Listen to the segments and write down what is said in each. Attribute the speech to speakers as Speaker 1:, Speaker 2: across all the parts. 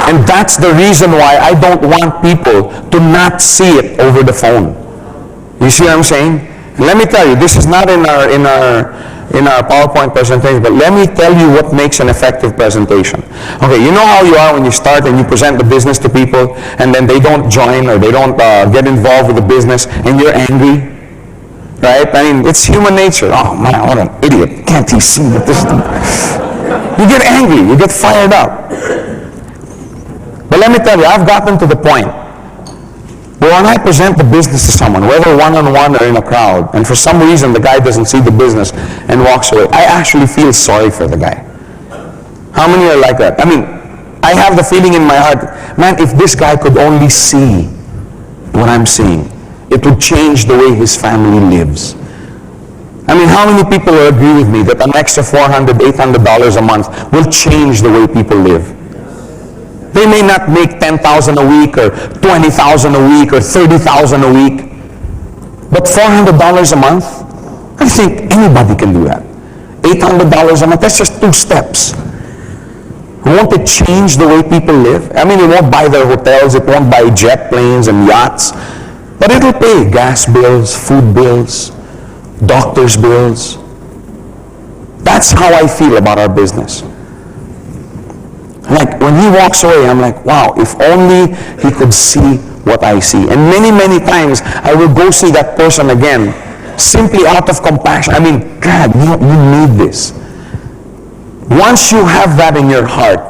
Speaker 1: And that's the reason why I don't want people to not see it over the phone. You see what I'm saying? Let me tell you, this is not in our PowerPoint presentation, but let me tell you what makes an effective presentation. Okay, you know how you are when you start and you present the business to people, and then they don't join or they don't get involved with the business, and you're angry, right? I mean, it's human nature. Oh man, what an idiot! Can't he see that this? You get angry, you get fired up. But let me tell you, I've gotten to the point where when I present the business to someone, whether one-on-one or in a crowd, and for some reason the guy doesn't see the business and walks away, I actually feel sorry for the guy. How many are like that? I mean, I have the feeling in my heart, man, if this guy could only see what I'm seeing, it would change the way his family lives. I mean, how many people will agree with me that an extra $400, $800 a month will change the way people live? They may not make $10,000 a week or $20,000 a week or $30,000 a week, but $400 a month, I think anybody can do that. $800 a month, that's just 2 steps. Won't it change the way people live? I mean, it won't buy their hotels, it won't buy jet planes and yachts, but it'll pay gas bills, food bills, doctor's bills. That's how I feel about our business. Like, when he walks away, I'm like, wow, if only he could see what I see. And many, many times, I will go see that person again, simply out of compassion. I mean, God, you need this. Once you have that in your heart,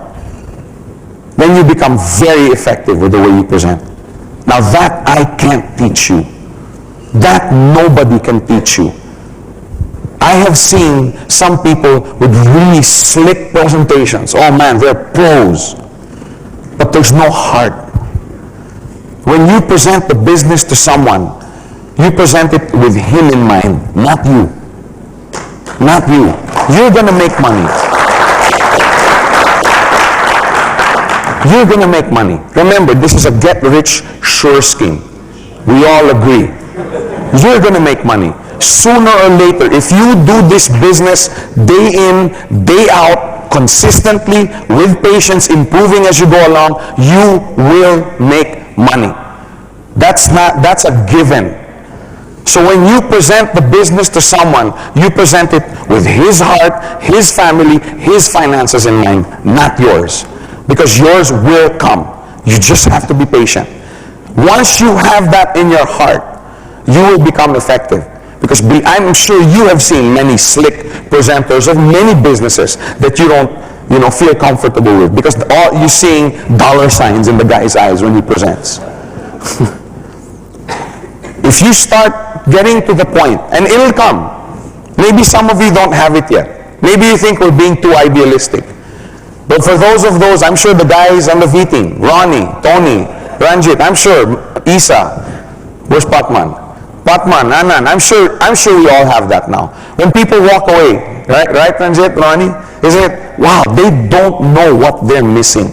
Speaker 1: then you become very effective with the way you present. Now that I can't teach you. That nobody can teach you. I have seen some people with really slick presentations. Oh man, they're pros. But there's no heart. When you present the business to someone, you present it with him in mind, not you. Not you. You're gonna make money. You're gonna make money. Remember, this is a get-rich-sure scheme. We all agree. You're gonna make money. Sooner or later, if you do this business day in, day out, consistently, with patience, improving as you go along, you will make money. That's a given. So when you present the business to someone, you present it with his heart, his family, his finances in mind, not yours. Because yours will come. You just have to be patient. Once you have that in your heart, you will become effective. Because I'm sure you have seen many slick presenters of many businesses that you don't, feel comfortable with. Because all you're seeing dollar signs in the guy's eyes when he presents. If you start getting to the point, and it'll come. Maybe some of you don't have it yet. Maybe you think we're being too idealistic. But for those, I'm sure the guys on the V team, Ronnie, Tony, Ranjit, I'm sure, Isa, where's Patman? Patman, Anan, I'm sure we all have that now. When people walk away, right, Ranjit, Ronnie, isn't it? Wow, they don't know what they're missing.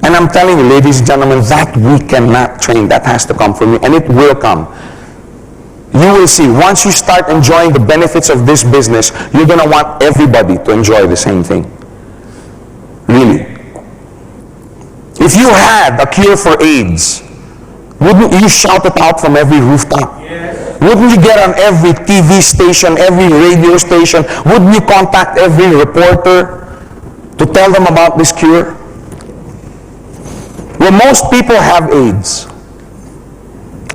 Speaker 1: And I'm telling you, ladies and gentlemen, that we cannot train. That has to come from you, and it will come. You will see, once you start enjoying the benefits of this business, you're going to want everybody to enjoy the same thing. Really. If you had a cure for AIDS, wouldn't you shout it out from every rooftop? Yes. Wouldn't you get on every TV station, every radio station? Wouldn't you contact every reporter to tell them about this cure? Well, most people have AIDS.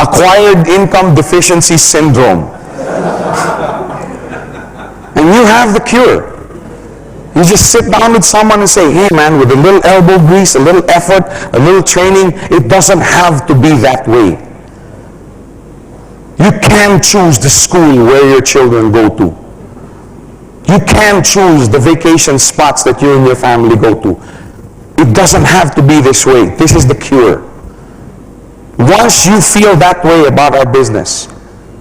Speaker 1: Acquired income deficiency syndrome. And you have the cure. You just sit down with someone and say, hey man, with a little elbow grease, a little effort, a little training, it doesn't have to be that way. You can choose the school where your children go to. You can choose the vacation spots that you and your family go to. It doesn't have to be this way. This is the cure. Once you feel that way about our business,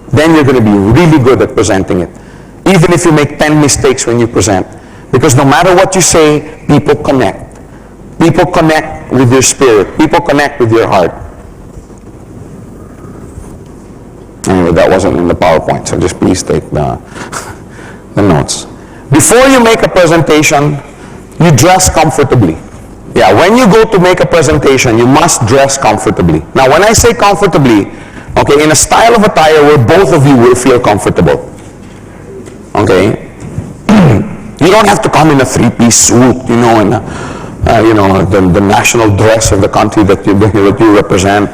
Speaker 1: then you're going to be really good at presenting it. Even if you make 10 mistakes when you present. Because no matter what you say, people connect. People connect with your spirit. People connect with your heart. Anyway, that wasn't in the PowerPoint, so just please take the notes. Before you make a presentation, you dress comfortably. Yeah, when you go to make a presentation, you must dress comfortably. Now, when I say comfortably, okay, in a style of attire where both of you will feel comfortable. Okay? You don't have to come in a three-piece suit, and the national dress of the country that you represent,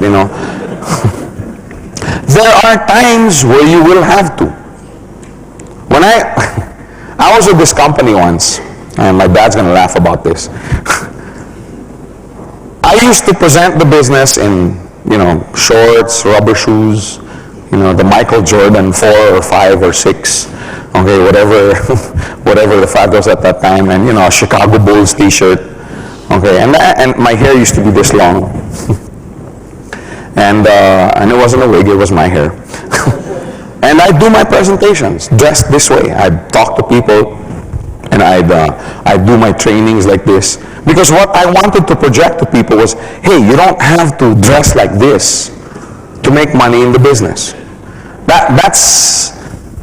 Speaker 1: There are times where you will have to. When I was with this company once, and my dad's going to laugh about this. I used to present the business in, shorts, rubber shoes, the Michael Jordan 4 or 5 or 6, okay, whatever the fad was at that time, and a Chicago Bulls t-shirt, okay, and my hair used to be this long, and it wasn't a wig, it was my hair. And I'd do my presentations dressed this way. I'd talk to people, and I'd do my trainings like this. Because what I wanted to project to people was, hey, you don't have to dress like this to make money in the business.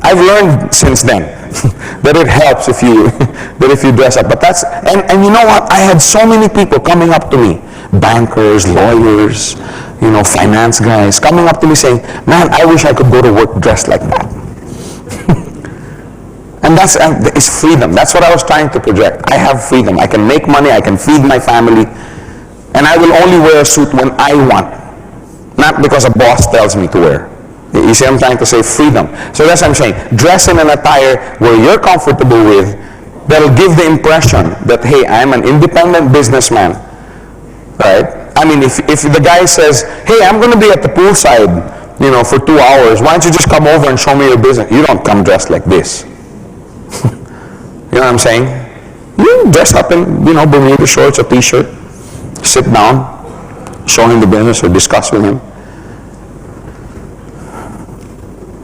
Speaker 1: I've learned since then that it helps if you dress up. But and you know what? I had so many people coming up to me, bankers, lawyers, finance guys, coming up to me saying, man, I wish I could go to work dressed like that. And it's freedom. That's what I was trying to project. I have freedom. I can make money. I can feed my family. And I will only wear a suit when I want. Not because a boss tells me to wear. You see, I'm trying to say freedom. So that's what I'm saying. Dress in an attire where you're comfortable with, that'll give the impression that, hey, I'm an independent businessman. Right? I mean, if the guy says, hey, I'm going to be at the poolside, for 2 hours, why don't you just come over and show me your business? You don't come dressed like this. You know what I'm saying? You dress up in, Bermuda shorts, a t-shirt, sit down, show him the business or discuss with him.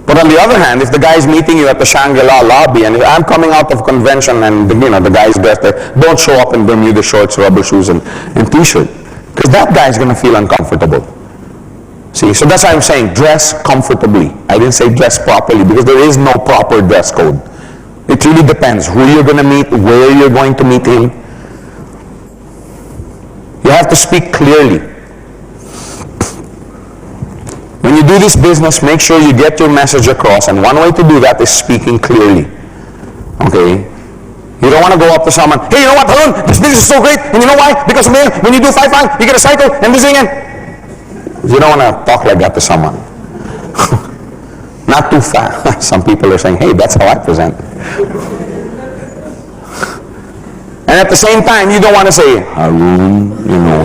Speaker 1: But on the other hand, if the guy's meeting you at the Shangri-La lobby, and if I'm coming out of convention and the guy's dressed there, don't show up in Bermuda shorts, rubber shoes, and t-shirt. Because that guy's going to feel uncomfortable. See, so that's why I'm saying dress comfortably. I didn't say dress properly, because there is no proper dress code. It really depends who you're going to meet, where you're going to meet him. You have to speak clearly. When you do this business, make sure you get your message across, and one way to do that is speaking clearly. Okay? You don't want to go up to someone, hey, you know what, Harun, this business is so great, and you know why? Because when you do 5-5, you get a cycle, and this again. You don't want to talk like that to someone. Not too fast. Some people are saying, hey, that's how I present. And at the same time, you don't want to say, Harun,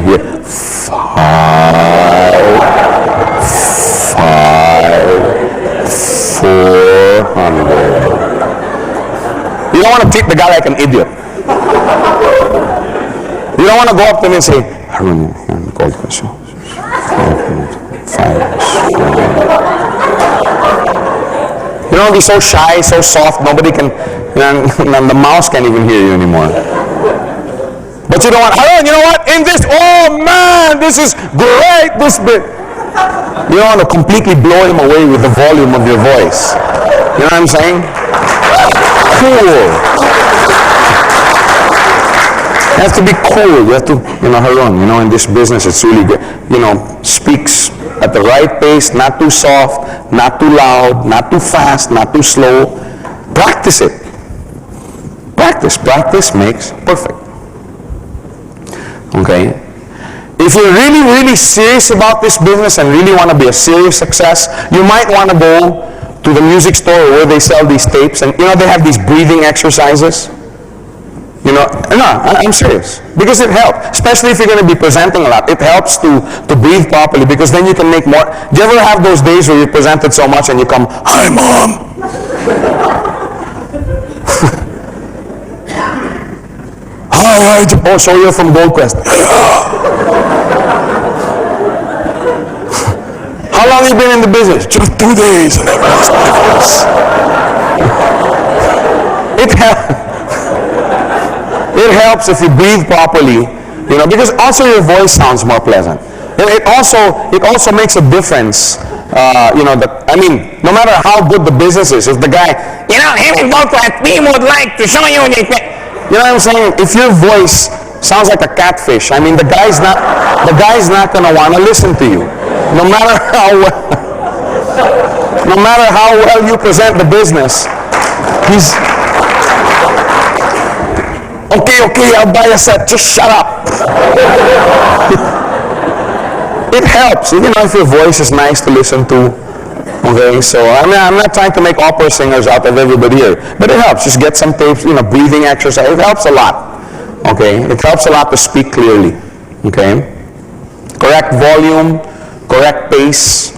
Speaker 1: here, 400. You don't want to treat the guy like an idiot. You don't want to go up to him and say, Harun, gold fish. 5. You don't be so shy, so soft, nobody can, the mouse can't even hear you anymore. But you don't want, Harun, you know what, oh man, this is great, this bit. You don't want to completely blow him away with the volume of your voice. You know what I'm saying? Cool. You have to be cool. You have to, Harun, in this business, it's really good. Speaks at the right pace, not too soft, not too loud, not too fast, not too slow. Practice it. Practice makes perfect. Okay? If you're really, really serious about this business and really want to be a serious success, you might want to go to the music store where they sell these tapes, and they have these breathing exercises. No, I'm serious. Because it helps, especially if you're going to be presenting a lot. It helps to breathe properly, because then you can make more. Do you ever have those days where you presented so much and you come, hi, Mom. Hi, oh, so you're from Goldquest. How long have you been in the business? Just 2 days, and everyone's nervous. It helps if you breathe properly, because also your voice sounds more pleasant. It also makes a difference, no matter how good the business is, if the guy, him and Goldquest, we would like to show you this. You know what I'm saying? If your voice sounds like a catfish. I mean, the guy's not going to want to listen to you. No matter how well you present the business, he's, okay, I'll buy a set, just shut up. It helps, even if your voice is nice to listen to. Okay, so I'm not trying to make opera singers out of everybody here, but it helps. Just get some tapes, breathing exercise. It helps a lot. Okay, it helps a lot to speak clearly. Okay, correct volume, correct pace.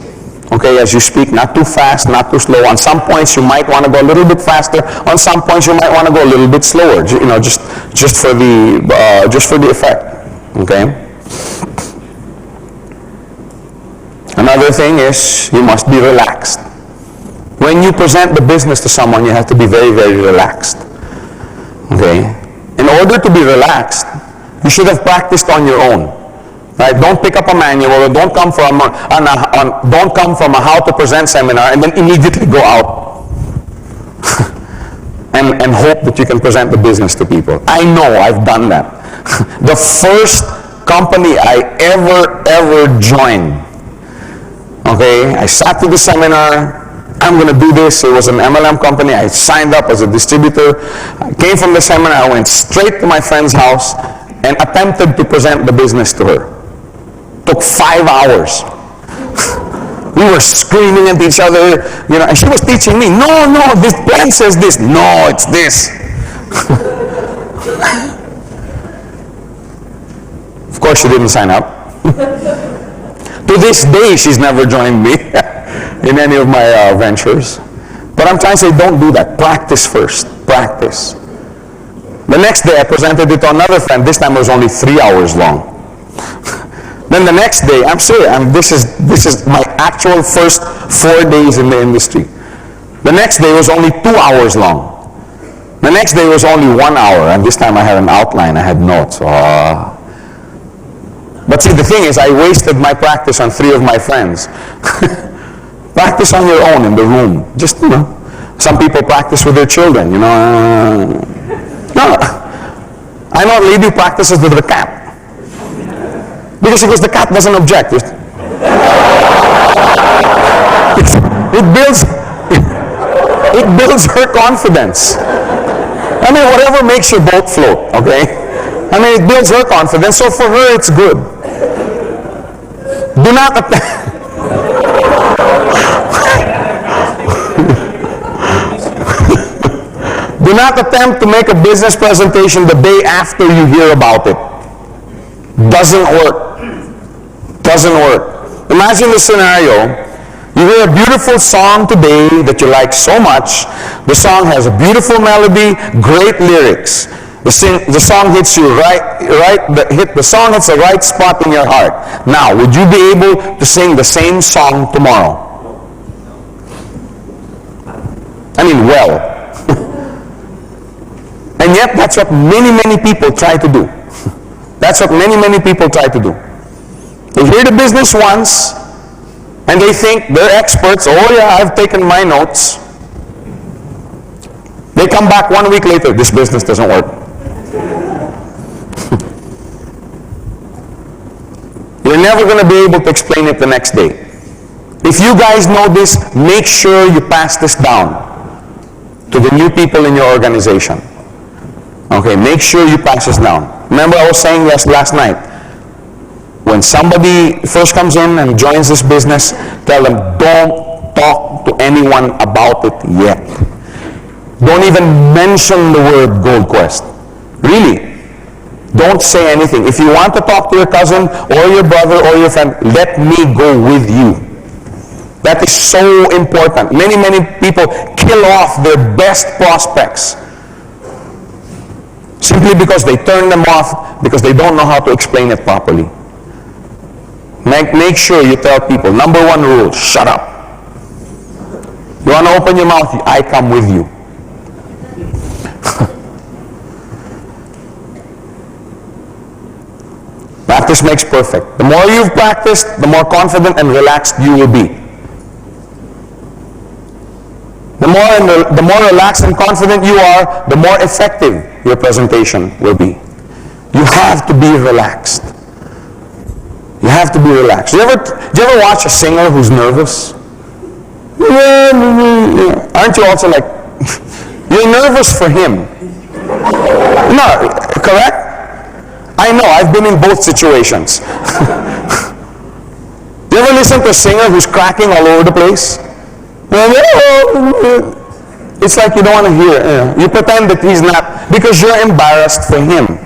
Speaker 1: Okay, as you speak, not too fast, not too slow. On some points, you might want to go a little bit faster. On some points, you might want to go a little bit slower. Just for the effect. Okay. Another thing is you must be relaxed. When you present the business to someone, you have to be very, very relaxed. Okay. In order to be relaxed, you should have practiced on your own. Right? Don't pick up a manual, or don't come from a how to present seminar and then immediately go out and hope that you can present the business to people. I know, I've done that. The first company I ever joined, okay, I sat through the seminar. I'm going to do this. It was an MLM company. I signed up as a distributor. I came from the seminar. I went straight to my friend's house and attempted to present the business to her. Took 5 hours. We were screaming at each other, and she was teaching me, no, this plan says this. No, it's this. Of course, she didn't sign up. To this day, she's never joined me in any of my ventures. But I'm trying to say, don't do that. Practice first. Practice. The next day, I presented it to another friend. This time it was only 3 hours long. Then the next day, I'm serious. This is my actual first 4 days in the industry. The next day was only 2 hours long. The next day was only 1 hour, and this time I had an outline. I had notes. But see, the thing is, I wasted my practice on 3 of my friends. Practice on your own in the room. Just, some people practice with their children, No. I know a lady practices with the cat. Because the cat doesn't object. It builds her confidence. I mean, whatever makes your boat float, okay? I mean, it builds her confidence, so for her, it's good. Do not do not attempt to make a business presentation the day after you hear about it. Doesn't work. Doesn't work. Imagine the scenario. You hear a beautiful song today that you like so much. The song has a beautiful melody, great lyrics. The song hits you the song hits the right spot in your heart. Now, would you be able to sing the same song tomorrow? I mean, well. And yet, that's what many people try to do. That's what many people try to do. They hear the business once, and they think they're experts. Oh yeah, I've taken my notes. They come back 1 week later, this business doesn't work. You're never going to be able to explain it the next day. If you guys know this, make sure you pass this down to the new people in your organization. Okay, make sure you pass this down. Remember I was saying last night, when somebody first comes in and joins this business, tell them, don't talk to anyone about it yet. Don't even mention the word Gold Quest. Really. Don't say anything. If you want to talk to your cousin or your brother or your friend, let me go with you. That is so important. Many people kill off their best prospects simply because they turn them off because they don't know how to explain it properly. Make sure you tell people, number 1 rule, shut up. You want to open your mouth, I come with you. Practice makes perfect. The more you've practiced, the more confident and relaxed you will be. The more relaxed and confident you are, the more effective your presentation will be. You have to be relaxed. You have to be relaxed. Do you ever watch a singer who's nervous? Aren't you also like, you're nervous for him? No, correct? I know, I've been in both situations. You ever listen to a singer who's cracking all over the place? It's like you don't want to hear it. You pretend that he's not, because you're embarrassed for him.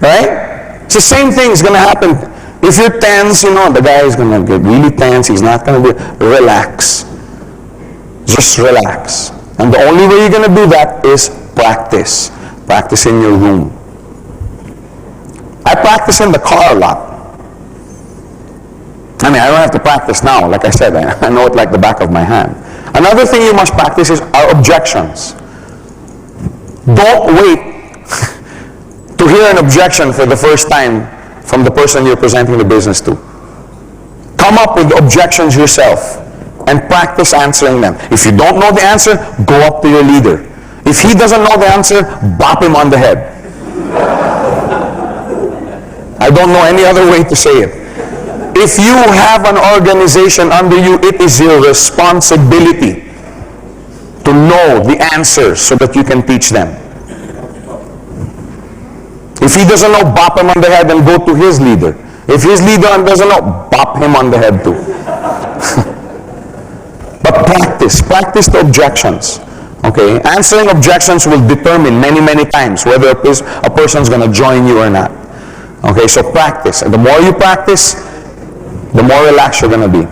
Speaker 1: Right? It's the same thing is going to happen. If you're tense, the guy is going to get really tense. He's not going to be, relax. Just relax. And the only way you're going to do that is practice. Practice in your room. I practice in the car a lot. I don't have to practice now. Like I said, I know it like the back of my hand. Another thing you must practice are objections. Don't wait to hear an objection for the first time from the person you're presenting the business to. Come up with objections yourself and practice answering them. If you don't know the answer, go up to your leader. If he doesn't know the answer, bop him on the head. I don't know any other way to say it. If you have an organization under you, it is your responsibility to know the answers so that you can teach them. If he doesn't know, bop him on the head and go to his leader. If his leader doesn't know, bop him on the head too. But practice the objections. Okay? Answering objections will determine many times whether a person's going to join you or not. Okay, so practice. And the more you practice, the more relaxed you're going to be.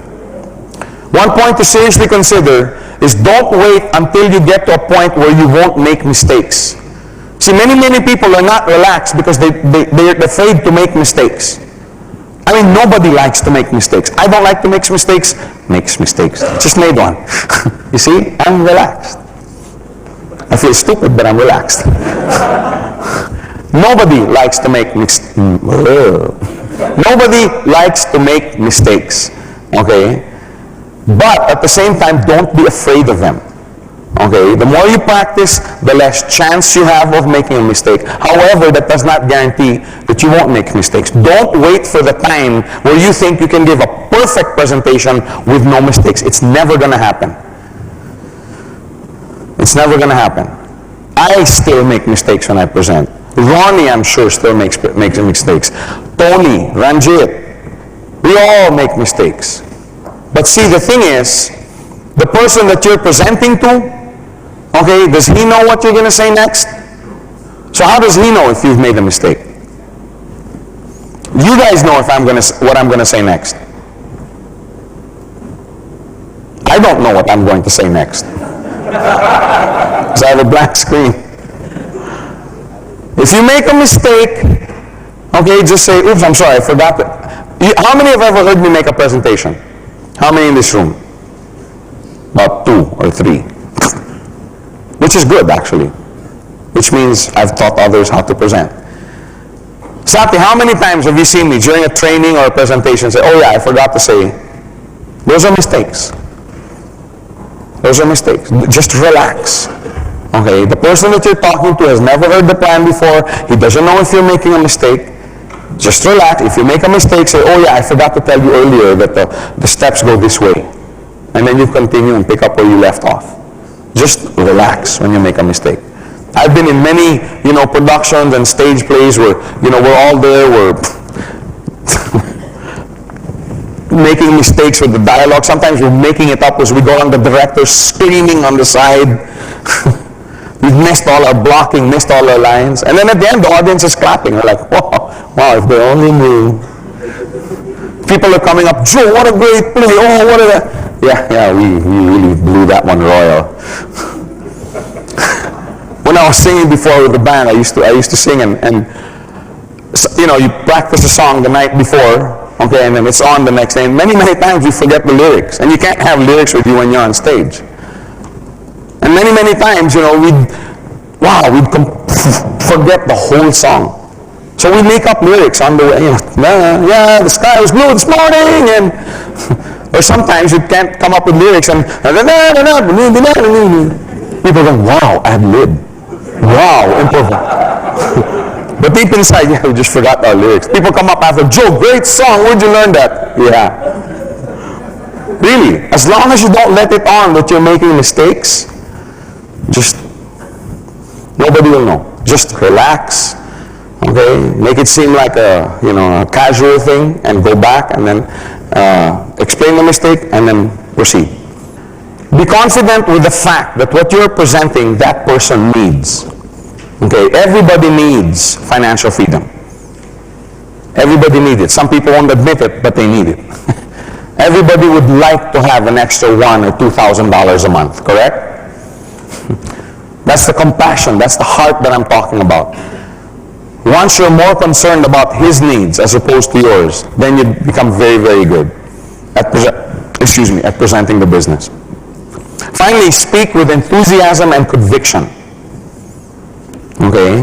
Speaker 1: One point to seriously consider is don't wait until you get to a point where you won't make mistakes. See, many people are not relaxed because they're afraid to make mistakes. Nobody likes to make mistakes. I don't like to make mistakes. Makes mistakes. Just made one. You see, I'm relaxed. I feel stupid, but I'm relaxed. Nobody likes to make mistakes. Nobody likes to make mistakes. Okay? But at the same time, don't be afraid of them. Okay? The more you practice, the less chance you have of making a mistake. However, that does not guarantee that you won't make mistakes. Don't wait for the time where you think you can give a perfect presentation with no mistakes. It's never going to happen. It's never going to happen. I still make mistakes when I present. Ronnie, I'm sure, still makes mistakes. Tony, Ranjit, we all make mistakes. But see, the thing is, the person that you're presenting to, okay, does he know what you're going to say next? So how does he know if you've made a mistake? You guys know what I'm going to say next. I don't know what I'm going to say next. Because I have a blank screen. If you make a mistake, okay, just say, oops, I'm sorry, I forgot that. How many have ever heard me make a presentation? How many in this room? About 2 or 3. Which is good, actually. Which means I've taught others how to present. Sati, how many times have you seen me during a training or a presentation say, oh yeah, I forgot to say, those are mistakes. Those are mistakes. Just relax. Okay, the person that you're talking to has never heard the plan before. He doesn't know if you're making a mistake. Just relax. If you make a mistake, say, oh yeah, I forgot to tell you earlier that the steps go this way. And then you continue and pick up where you left off. Just relax when you make a mistake. I've been in many, productions and stage plays where, we're all there, we're making mistakes with the dialogue. Sometimes we're making it up as we go on, the director screaming on the side. We've missed all our blocking, missed all our lines. And then at the end, the audience is clapping. We're like, wow, if they only knew. People are coming up, Joe, what a great play. Oh, what a... Yeah, we really blew that one royal. When I was singing before with the band, I used to sing and you practice a song the night before, okay, and then it's on the next day. And many times you forget the lyrics. And you can't have lyrics with you when you're on stage. And many times, we'd forget the whole song. So we make up lyrics on the way. The sky was blue this morning, and or sometimes you can't come up with lyrics, and people go, wow, ad lib, wow, improv. But deep inside, yeah, we just forgot our lyrics. People come up after, Joe, great song, where'd you learn that? Yeah. Really, as long as you don't let it on that you're making mistakes, just, nobody will know. Just relax, okay? Make it seem like a, a casual thing, and go back and then explain the mistake and then proceed. Be confident with the fact that what you're presenting, that person needs. Okay, everybody needs financial freedom. Everybody needs it. Some people won't admit it, but they need it. Everybody would like to have an extra $1,000 or $2,000 a month, correct? That's the compassion, that's the heart that I'm talking about. Once you're more concerned about his needs as opposed to yours, then you become very, very good at presenting the business. Finally, speak with enthusiasm and conviction. Okay?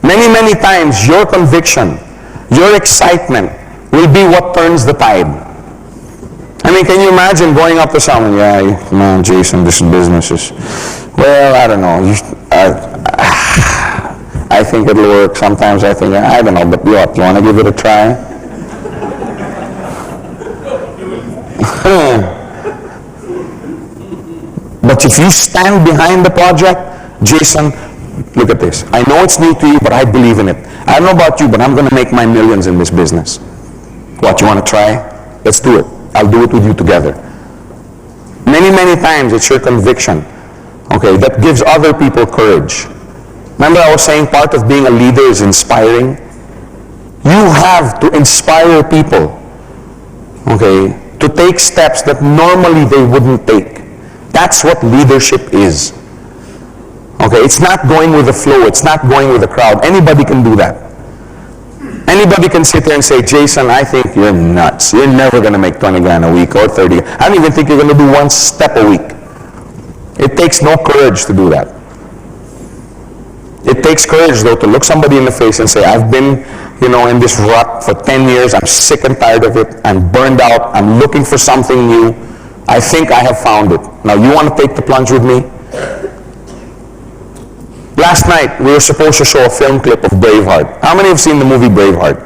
Speaker 1: Many, many times your conviction, your excitement will be what turns the tide. I mean, can you imagine going up to someone, yeah, man, Jason, this business is, well, I don't know. I think it'll work. Sometimes I think, I don't know, but what, you want to give it a try? But if you stand behind the project, Jason, look at this. I know it's new to you, but I believe in it. I don't know about you, but I'm going to make my millions in this business. What, you want to try? Let's do it. I'll do it with you together. Many, many times it's your conviction, okay, that gives other people courage. Remember I was saying part of being a leader is inspiring? You have to inspire people, okay, to take steps that normally they wouldn't take. That's what leadership is. Okay, it's not going with the flow, it's not going with the crowd. Anybody can do that. Anybody can sit there and say, Jason, I think you're nuts. You're never going to make 20 grand a week or 30. I don't even think you're going to do one step a week. It takes no courage to do that. It takes courage, though, to look somebody in the face and say, I've been, in this rut for 10 years. I'm sick and tired of it. I'm burned out. I'm looking for something new. I think I have found it. Now, you want to take the plunge with me? Last night, we were supposed to show a film clip of Braveheart. How many have seen the movie Braveheart?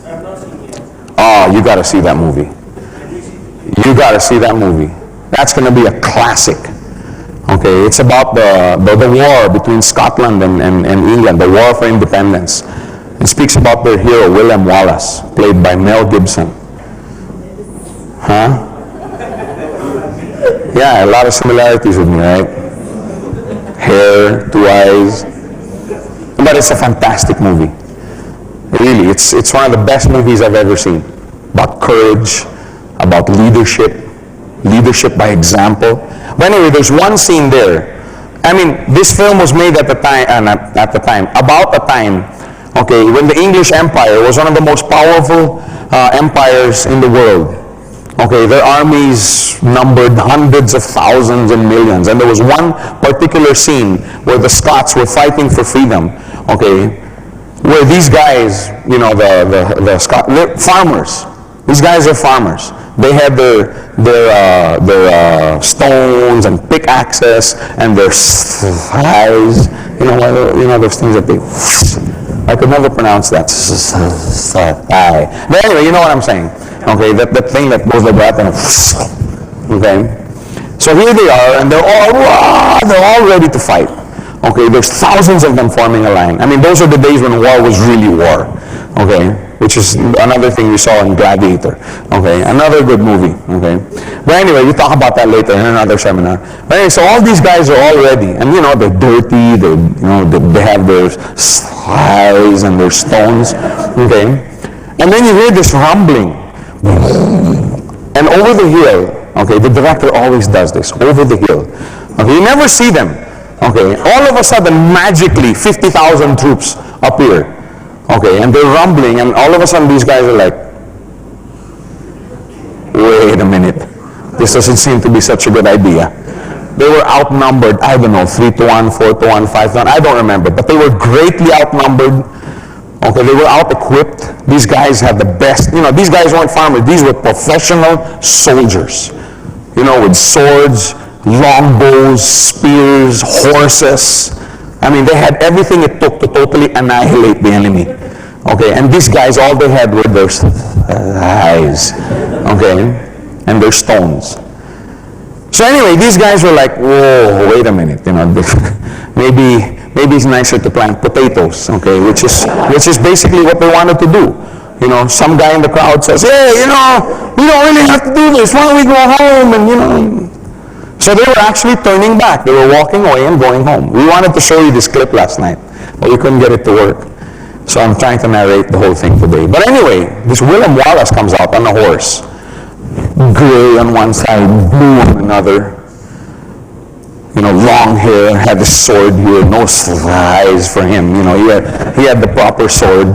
Speaker 2: I've not seen it.
Speaker 1: Oh, you got to see that movie. You got to see that movie. That's going to be a classic. Okay, it's about the war between Scotland and England, the war for independence. It speaks about their hero, William Wallace, played by Mel Gibson. Huh? Yeah, a lot of similarities with me, right? Hair, 2 eyes. But it's a fantastic movie. Really, it's one of the best movies I've ever seen. About courage, about leadership by example. But anyway, there's one scene there. I mean, this film was made at the time, about the time, okay, when the English Empire was one of the most powerful empires in the world. Okay, their armies numbered hundreds of thousands and millions. And there was one particular scene where the Scots were fighting for freedom, okay, where these guys, the Scots, they're farmers. These guys are farmers. They had their stones and pickaxes and their scythes, those things that they, I could never pronounce that. But anyway, you know what I'm saying. Okay, that thing that goes like that, and okay. So here they are, and they're all ready to fight. Okay, there's thousands of them forming a line. I mean, those are the days when war was really war. Okay, which is another thing we saw in Gladiator. Okay, another good movie. Okay, but anyway, we'll talk about that later in another seminar. But anyway, so all these guys are all ready, and they're dirty. They have their scythes and their stones. Okay, and then you hear this rumbling. And over the hill, okay, the director always does this, over the hill. Okay, you never see them. Okay, all of a sudden, magically, 50,000 troops appear. Okay, and they're rumbling, and all of a sudden these guys are like, wait a minute, this doesn't seem to be such a good idea. They were outnumbered, I don't know, 3-1, 4-1, 5-1, I don't remember, but they were greatly outnumbered. Okay, they were out-equipped. These guys had the best, these guys weren't farmers, these were professional soldiers, with swords, longbows, spears, horses. I mean, they had everything it took to totally annihilate the enemy. Okay, and these guys, all they had were their eyes, okay, and their stones. So anyway, these guys were like, whoa, wait a minute, maybe it's nicer to plant potatoes, okay, which is basically what they wanted to do. Some guy in the crowd says, hey, we don't really have to do this. Why don't we go home? And so they were actually turning back. They were walking away and going home. We wanted to show you this clip last night, but we couldn't get it to work. So I'm trying to narrate the whole thing today. But anyway, this William Wallace comes out on a horse. Gray on one side, blue on another. Long hair, had the sword here, no eyes for him. He had the proper sword.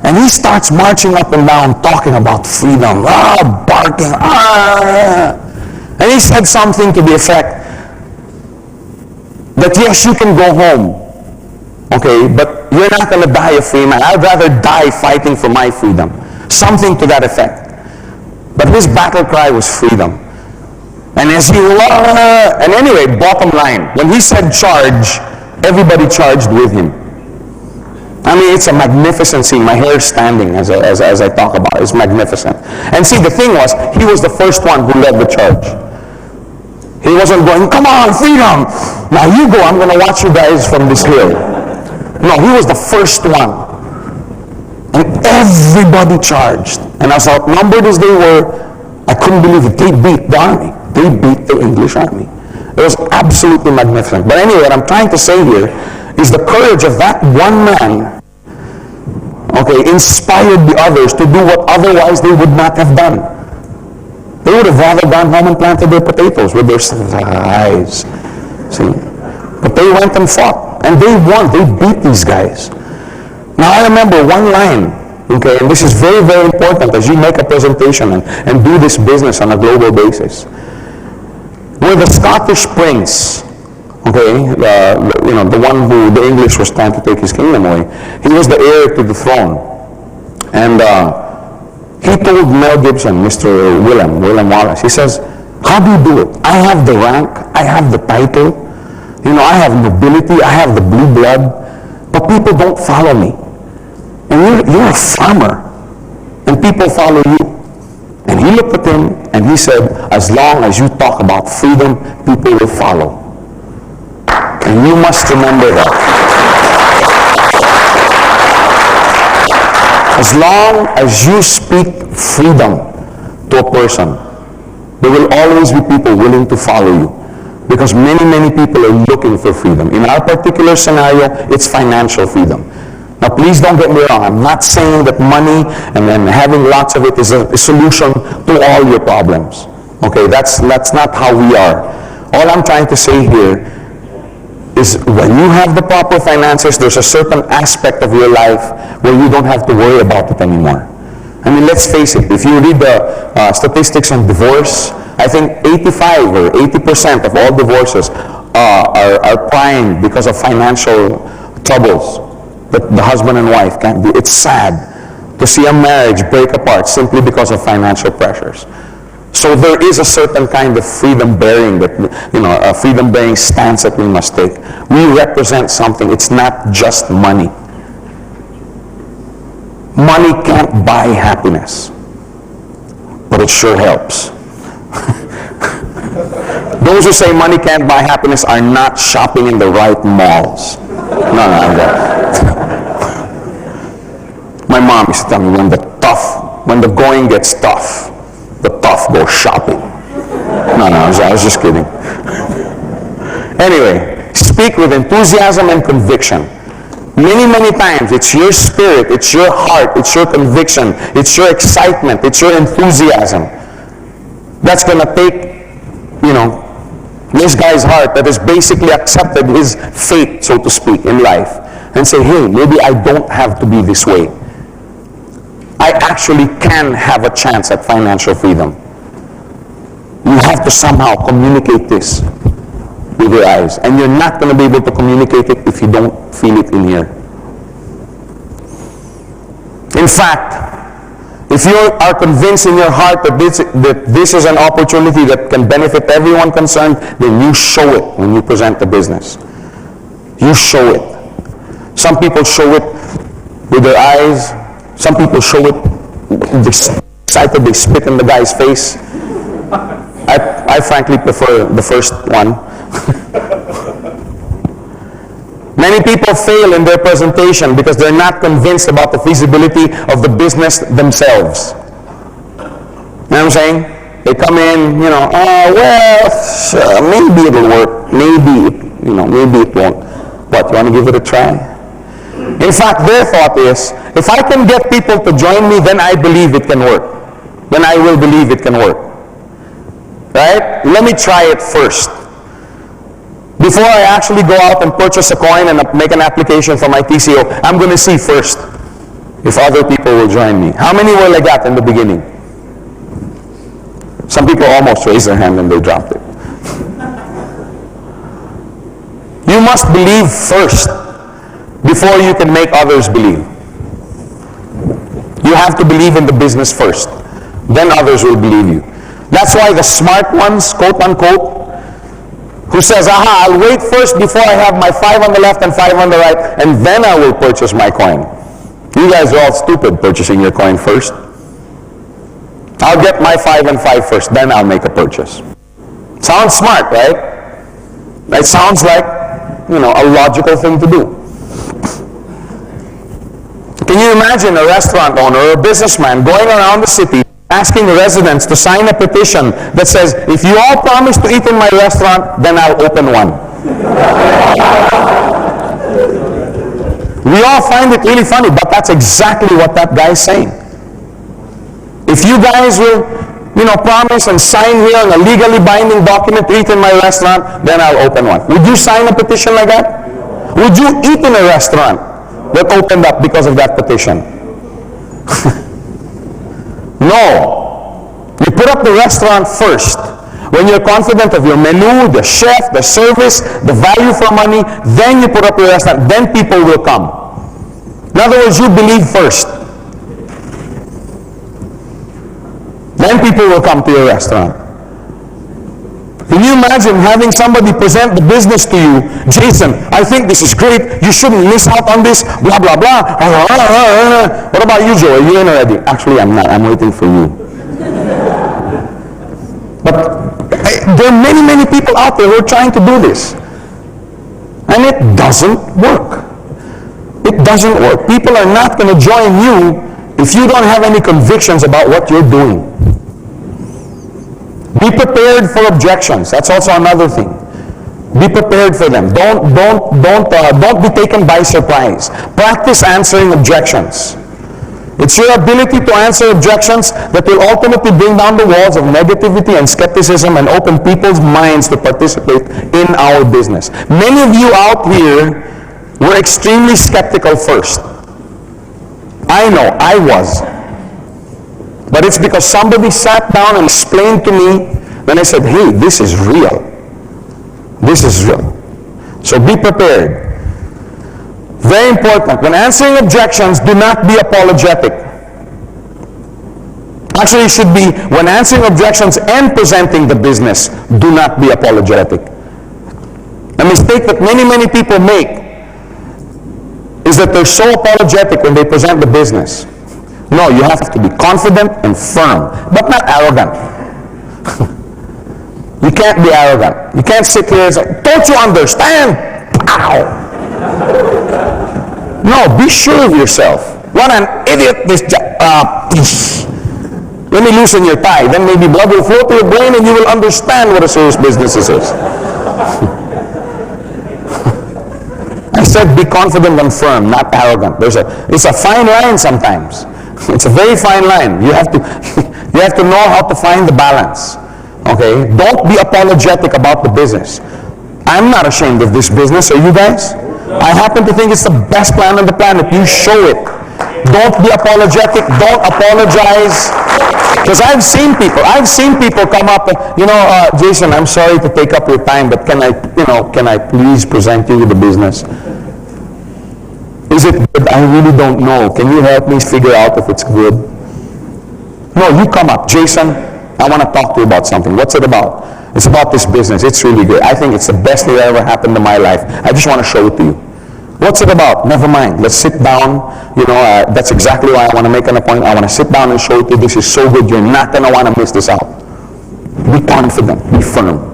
Speaker 1: And he starts marching up and down, talking about freedom, barking, And he said something to the effect that yes, you can go home, okay, but you're not going to die a free man. I'd rather die fighting for my freedom. Something to that effect. But his battle cry was freedom. And and anyway, bottom line, when he said charge, everybody charged with him. I mean, it's a magnificent scene. My hair is standing as I talk about it. It's magnificent. And see, the thing was, he was the first one who led the charge. He wasn't going, come on, freedom. Now you go, I'm going to watch you guys from this hill. No, he was the first one. And everybody charged. And as outnumbered as they were, I couldn't believe it. They beat the army. They beat the English army. It was absolutely magnificent. But anyway, what I'm trying to say here is the courage of that one man, okay, inspired the others to do what otherwise they would not have done. They would have rather gone home and planted their potatoes with their eyes. See? But they went and fought. And they won. They beat these guys. Now I remember one line, okay, and this is very, very important as you make a presentation and do this business on a global basis. Where the Scottish prince, okay, the one who the English was trying to take his kingdom away, he was the heir to the throne. And he told Mel Gibson, Mr. William Wallace, he says, how do you do it? I have the rank, I have the title, I have nobility, I have the blue blood, but people don't follow me. And you're a farmer, and people follow you. And he looked at him and he said, as long as you talk about freedom, people will follow. And you must remember that. As long as you speak freedom to a person, there will always be people willing to follow you. Because many, many people are looking for freedom. In our particular scenario, it's financial freedom. Now, please don't get me wrong. I'm not saying that money and then having lots of it is a solution to all your problems. Okay, that's not how we are. All I'm trying to say here is when you have the proper finances, there's a certain aspect of your life where you don't have to worry about it anymore. I mean, let's face it. If you read the statistics on divorce, I think 85 or 80% of all divorces are primed because of financial troubles that the husband and wife can't do. It's sad to see a marriage break apart simply because of financial pressures. So there is a certain kind of freedom-bearing a freedom-bearing stance that we must take. We represent something. It's not just money. Money can't buy happiness, but it sure helps. Those who say money can't buy happiness are not shopping in the right malls. No. My mom used to tell me when the going gets tough, the tough go shopping. No, I was just kidding. Anyway, speak with enthusiasm and conviction. Many, many times, it's your spirit, it's your heart, it's your conviction, it's your excitement, it's your enthusiasm that's going to take, this guy's heart that has basically accepted his fate, so to speak, in life, and say, hey, maybe I don't have to be this way. I actually can have a chance at financial freedom. You have to somehow communicate this with your eyes. And you're not going to be able to communicate it if you don't feel it in here. In fact, If you are convinced in your heart that this is an opportunity that can benefit everyone concerned, then you show it when you present the business. You show it. Some people show it with their eyes. Some people show it excited, they spit in the guy's face. I frankly prefer the first one. Many people fail in their presentation because they're not convinced about the feasibility of the business themselves. You know what I'm saying? They come in, maybe it'll work. Maybe it won't. What, you want to give it a try? In fact, their thought is, if I can get people to join me, then I believe it can work. Then I will believe it can work. Right? Let me try it first. Before I actually go out and purchase a coin and make an application for my TCO, I'm going to see first if other people will join me. How many were like that in the beginning? Some people almost raised their hand and they dropped it. You must believe first before you can make others believe. You have to believe in the business first. Then others will believe you. That's why the smart ones, quote unquote, who says, I'll wait first before I have my 5 on the left and 5 on the right, and then I will purchase my coin. You guys are all stupid purchasing your coin first. I'll get my 5 and 5 first, then I'll make a purchase. Sounds smart, right? It sounds like, a logical thing to do. Can you imagine a restaurant owner or a businessman going around the city asking the residents to sign a petition that says, if you all promise to eat in my restaurant, then I'll open one. We all find it really funny, but that's exactly what that guy's saying. If you guys will, promise and sign here on a legally binding document to eat in my restaurant, then I'll open one. Would you sign a petition like that? Would you eat in a restaurant that opened up because of that petition? No. You put up the restaurant first. When you're confident of your menu, the chef, the service, the value for money, then you put up your restaurant. Then people will come. In other words, you believe first. Then people will come to your restaurant. Can you imagine having somebody present the business to you? Jason, I think this is great. You shouldn't miss out on this. Blah, blah, blah. What about you, Joe? Are you in already? Actually, I'm not. I'm waiting for you. But there are many, many people out there who are trying to do this. And it doesn't work. It doesn't work. People are not going to join you if you don't have any convictions about what you're doing. Be prepared for objections. That's also another thing. Be prepared for them. Don't be taken by surprise. Practice answering objections. It's your ability to answer objections that will ultimately bring down the walls of negativity and skepticism and open people's minds to participate in our business. Many of you out here were extremely skeptical first. I know, I was. But it's because somebody sat down and explained to me, then I said, hey, this is real. This is real. So be prepared. Very important. When answering objections, do not be apologetic. Actually, it should be when answering objections and presenting the business, do not be apologetic. A mistake that many, many people make is that they're so apologetic when they present the business. No, you have to be confident and firm, but not arrogant. You can't be arrogant. You can't sit here and say, don't you understand? Ow! No, be sure of yourself. What an idiot this let me loosen your tie, then maybe blood will flow to your brain and you will understand what a serious business is. I said be confident and firm, not arrogant. It's a fine line sometimes. It's a very fine line. You have to know how to find the balance. Okay? Don't be apologetic about the business. I'm not ashamed of this business, are you guys? I happen to think it's the best plan on the planet. You show it. Don't be apologetic. Don't apologize. Because I've seen people come up and, Jason, I'm sorry to take up your time, but can I please present you with the business? Is it good? I really don't know. Can you help me figure out if it's good? No, you come up. Jason, I want to talk to you about something. What's it about? It's about this business. It's really good. I think it's the best thing that ever happened in my life. I just want to show it to you. What's it about? Never mind. Let's sit down. That's exactly why I want to make an appointment. I want to sit down and show it to you. This is so good. You're not going to want to miss this out. Be confident. Be firm.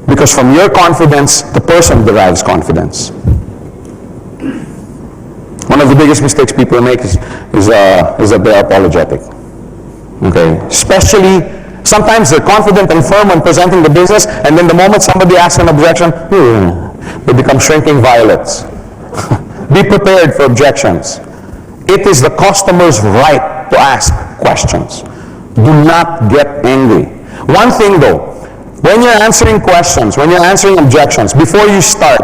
Speaker 1: Because from your confidence, the person derives confidence. One of the biggest mistakes people make is that they're apologetic. Okay? Especially, sometimes they're confident and firm when presenting the business, and then the moment somebody asks an objection, they become shrinking violets. Be prepared for objections. It is the customer's right to ask questions. Do not get angry. One thing though, when you're answering questions, when you're answering objections, before you start,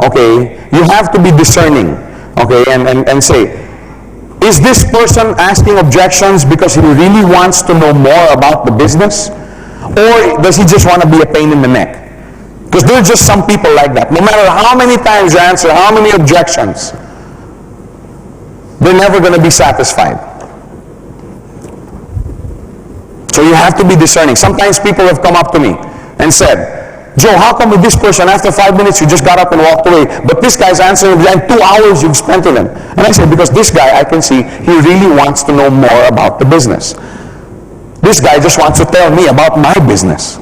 Speaker 1: okay, you have to be discerning, okay, and say, is this person asking objections because he really wants to know more about the business? Or does he just want to be a pain in the neck? Because there are just some people like that. No matter how many times you answer, how many objections, they're never going to be satisfied. So you have to be discerning. Sometimes people have come up to me and said, Joe, how come with this person, after 5 minutes you just got up and walked away, but this guy's answering, and 2 hours you've spent with him? And I said, because this guy, I can see, he really wants to know more about the business. This guy just wants to tell me about my business.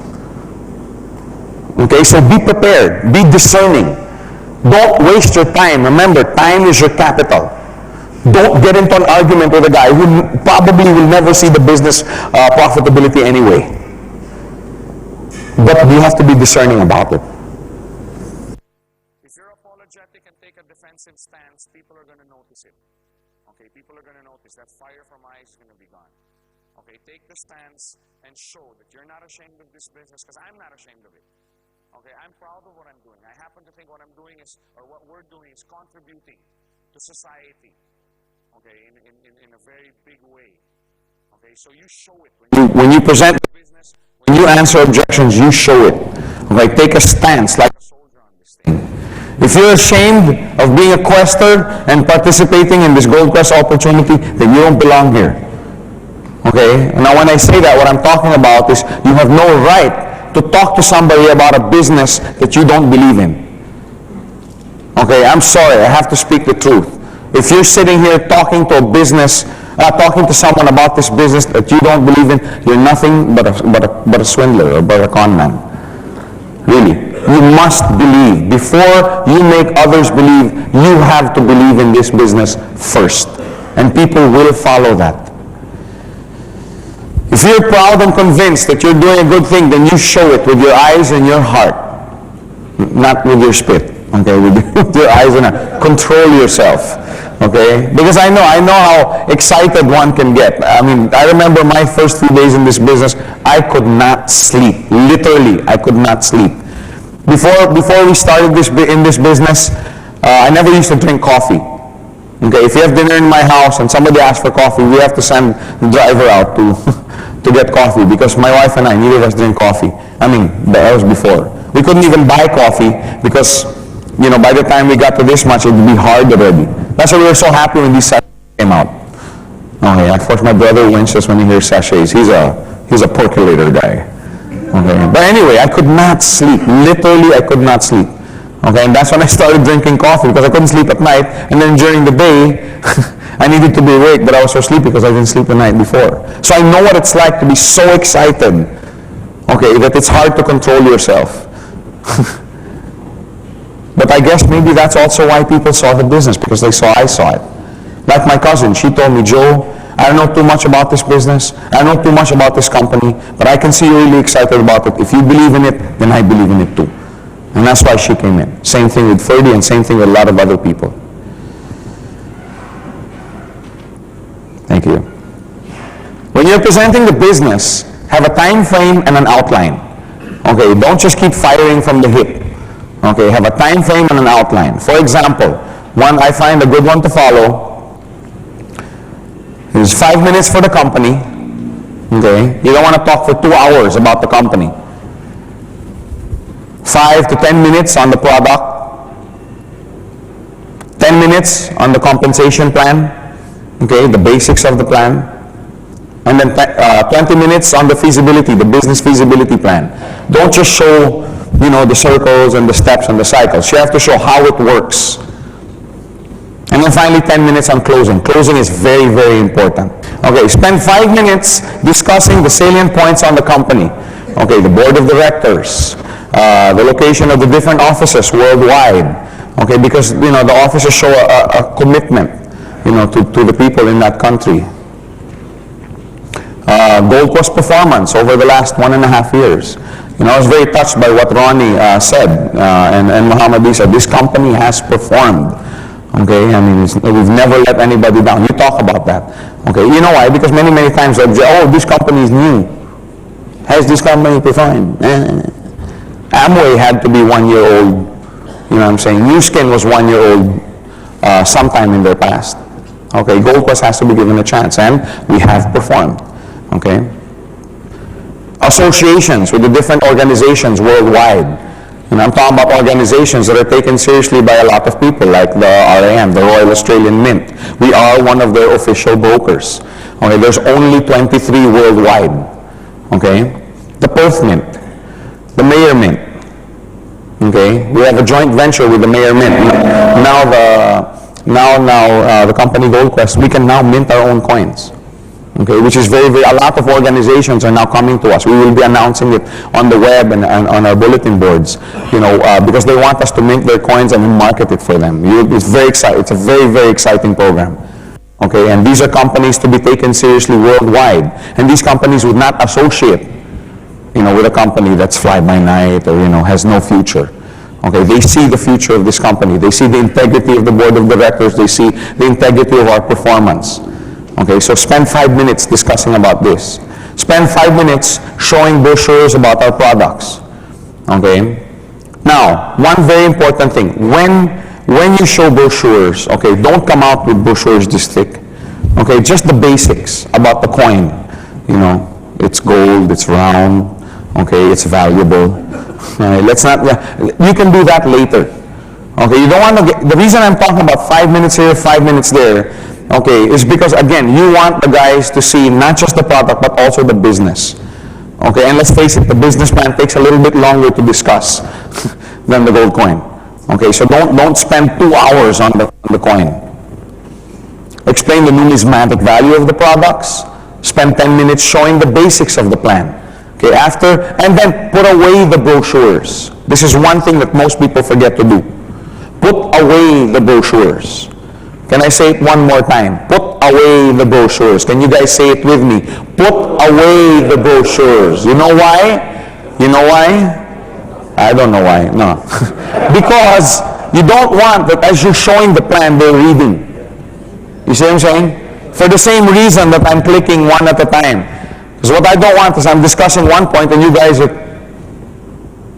Speaker 1: Okay, so be prepared, be discerning. Don't waste your time. Remember, time is your capital. Don't get into an argument with a guy who probably will never see the business profitability anyway. But you have to be discerning about it.
Speaker 2: If you're apologetic and take a defensive stance, people are going to notice it. Okay, people are going to notice that fire from eyes is going to be gone. Okay, take the stance and show that you're not ashamed of this business, because I'm not ashamed of it. Okay, I'm proud of what I'm doing. I happen to think what I'm doing is, or what we're doing is contributing to society. Okay, in a very big way. Okay, so you show it
Speaker 1: when you present the business, when you answer objections, you show it. Okay, take a stance like a soldier on this thing. If you're ashamed of being a quester and participating in this Gold Quest opportunity, then you don't belong here. Okay, now when I say that, what I'm talking about is you have no right to talk to somebody about a business that you don't believe in. Okay, I'm sorry, I have to speak the truth. If you're sitting here talking to a business, talking to someone about this business that you don't believe in, you're nothing but a swindler or but a con man. Really. You must believe. Before you make others believe, you have to believe in this business first. And people will follow that. If you're proud and convinced that you're doing a good thing, then you show it with your eyes and your heart. Not with your spit. Okay, with your eyes and heart. Control yourself. Okay, because I know how excited one can get. I mean, I remember my first few days in this business, I could not sleep. Literally, I could not sleep. Before we started in this business, I never used to drink coffee. Okay, if you have dinner in my house and somebody asks for coffee, we have to send the driver out to get coffee, because my wife and I, neither of us drink coffee. I mean, that was before. We couldn't even buy coffee because, by the time we got to this much, it would be hard already. That's why we were so happy when these sachets came out. Okay, of course my brother winces when he hears sachets. He's a percolator guy. Okay, but anyway, I could not sleep. Literally, I could not sleep. Okay, and that's when I started drinking coffee, because I couldn't sleep at night, and then during the day, I needed to be awake, but I was so sleepy because I didn't sleep the night before. So I know what it's like to be so excited, okay, that it's hard to control yourself. But I guess maybe that's also why people saw the business, because they saw I saw it. Like my cousin, she told me, Joe, I don't know too much about this business, I don't know too much about this company, but I can see you're really excited about it. If you believe in it, then I believe in it too. And that's why she came in. Same thing with Ferdy, and same thing with a lot of other people. Thank you. When you're presenting the business, have a time frame and an outline. Okay, don't just keep firing from the hip. Okay, have a time frame and an outline. For example, one I find a good one to follow is 5 minutes for the company. Okay, you don't want to talk for 2 hours about the company. 5 to 10 minutes on the product. 10 minutes on the compensation plan. Okay, the basics of the plan. And then 20 minutes on the feasibility, the business feasibility plan. Don't just show, the circles and the steps and the cycles. You have to show how it works. And then finally, 10 minutes on closing. Closing is very, very important. Okay, spend 5 minutes discussing the salient points on the company. Okay, the board of directors, the location of the different offices worldwide. Okay, because, the offices show a commitment, to the people in that country. Gold Coast performance over the last 1.5 years. I was very touched by what Ronnie said, and Muhammad said, this company has performed. Okay, we've never let anybody down. You talk about that. Okay, you know why? Because many, many times they'll say, oh, this company is new. Has this company performed? Amway had to be 1 year old. You know what I'm saying? New Skin was 1 year old sometime in their past. Okay, Gold Coast has to be given a chance, and we have performed. Okay? Associations with the different organizations worldwide. I'm talking about organizations that are taken seriously by a lot of people, like the RAM, the Royal Australian Mint. We are one of their official brokers. Okay, there's only 23 worldwide. Okay? The Perth Mint, the Mayor Mint. Okay? We have a joint venture with the Mayor Mint. Now the company Gold Quest, we can now mint our own coins. Okay, which is very, very, a lot of organizations are now coming to us. We will be announcing it on the web and on our bulletin boards, because they want us to mint their coins and market it for them. It's very exciting. It's a very, very exciting program. Okay, and these are companies to be taken seriously worldwide. And these companies would not associate, with a company that's fly-by-night or, has no future. Okay, they see the future of this company. They see the integrity of the board of directors. They see the integrity of our performance. Okay, so spend 5 minutes discussing about this. Spend 5 minutes showing brochures about our products. Okay? Now, one very important thing. When you show brochures, okay, don't come out with brochures this thick. Okay, just the basics about the coin. It's gold, it's round, okay, it's valuable. Let's not, you can do that later. Okay, you don't want to the reason I'm talking about 5 minutes here, 5 minutes there, okay, is because, again, you want the guys to see not just the product, but also the business. Okay, and let's face it, the business plan takes a little bit longer to discuss than the gold coin. Okay, so don't spend 2 hours on the coin. Explain the numismatic value of the products. Spend 10 minutes showing the basics of the plan. Okay, and then put away the brochures. This is one thing that most people forget to do. Put away the brochures. Can I say it one more time? Put away the brochures. Can you guys say it with me? Put away the brochures. You know why? You know why? I don't know why. No. Because you don't want that as you're showing the plan, they're reading. You see what I'm saying? For the same reason that I'm clicking one at a time. Because what I don't want is I'm discussing one point and you guys are...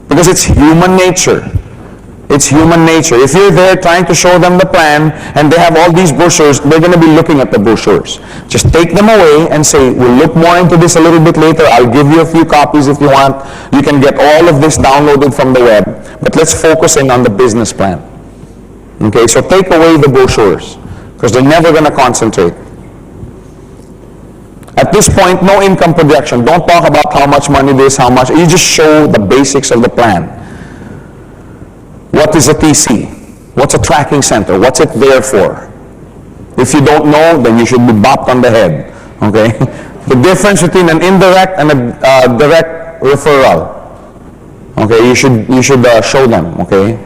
Speaker 1: Because it's human nature. It's human nature. If you're there trying to show them the plan and they have all these brochures, they're going to be looking at the brochures. Just take them away and say, we'll look more into this a little bit later. I'll give you a few copies if you want. You can get all of this downloaded from the web. But let's focus in on the business plan. Okay, so take away the brochures because they're never going to concentrate. At this point, no income projection. Don't talk about how much money this, how much. You just show the basics of the plan. What is a TC? What's a tracking center? What's it there for? If you don't know, then you should be bopped on the head. Okay? The difference between an indirect and a direct referral. Okay, you should show them. Okay?